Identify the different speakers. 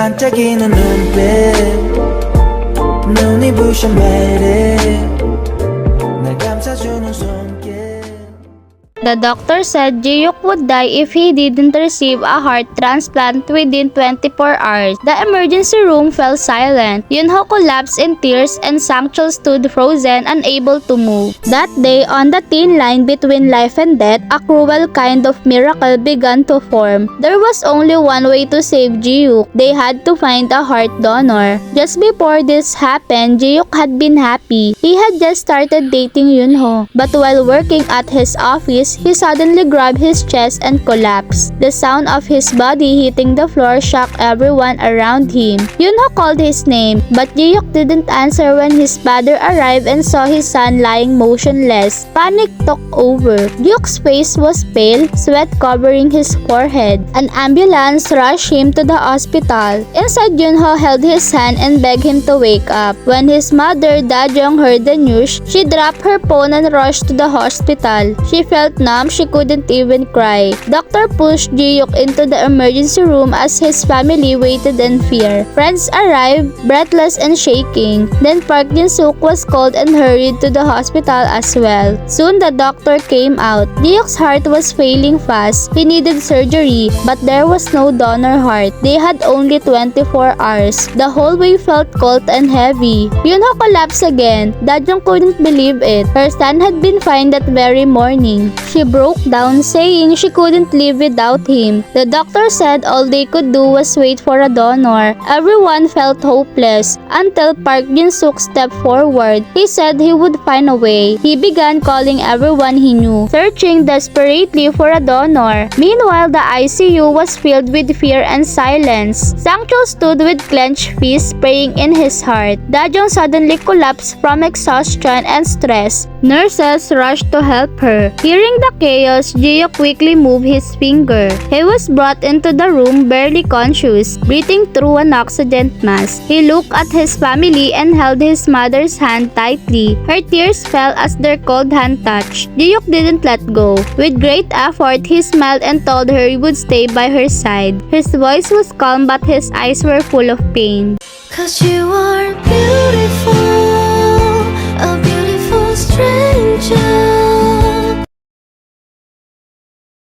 Speaker 1: 반짝이는 눈빛 눈이 부셔 매일 날 감싸주는 손길.
Speaker 2: The doctor said Ji-hyuk would die if he didn't receive a heart transplant within 24 hours. The emergency room fell silent. Eun O collapsed in tears and Sang-chul stood frozen, unable to move. That day, on the thin line between life and death, a cruel kind of miracle began to form. There was only one way to save Ji-hyuk. They had to find a heart donor. Just before this happened, Ji-hyuk had been happy. He had just started dating Eun O. But while working at his office, he suddenly grabbed his chest and collapsed. The sound of his body hitting the floor shocked everyone around him. Eun O called his name, but Ji-hyuk didn't answer when his father arrived and saw his son lying motionless. Panic took over. Ji-hyuk's face was pale, sweat covering his forehead. An ambulance rushed him to the hospital. Inside, Eun O held his hand and begged him to wake up. When his mother, Da-jung, heard the news, she dropped her phone and rushed to the hospital. She felt numb, she couldn't even cry. Doctor pushed Ji-hyuk into the emergency room as his family waited in fear. Friends arrived, breathless and shaking. Then Park Seong Jae was called and hurried to the hospital as well. Soon the doctor came out. Ji-hyuk's heart was failing fast. He needed surgery, but there was no donor heart. They had only 24 hours. The whole way felt cold and heavy. Eun O collapsed again. Da-jung couldn't believe it. Her son had been fine that very morning. She broke down, saying she couldn't live without him. The doctor said all they could do was wait for a donor. Everyone felt hopeless until Park Seong Jae stepped forward. He said he would find a way. He began calling everyone he knew, searching desperately for a donor. Meanwhile, the ICU was filled with fear and silence. Sang-chul stood with clenched fists, praying in his heart. Da-jung suddenly collapsed from exhaustion and stress. Nurses rushed to help her. Hearing the chaos, Ji-hyuk quickly moved his finger. He was brought into the room barely conscious, breathing through an oxygen mask. He looked at his family and held his mother's hand tightly. Her tears fell as their cold hand touched. Ji-hyuk didn't let go. With great effort, he smiled and told her he would stay by her side. His voice was calm but his eyes were full of pain.
Speaker 3: 'Cause you are beautiful.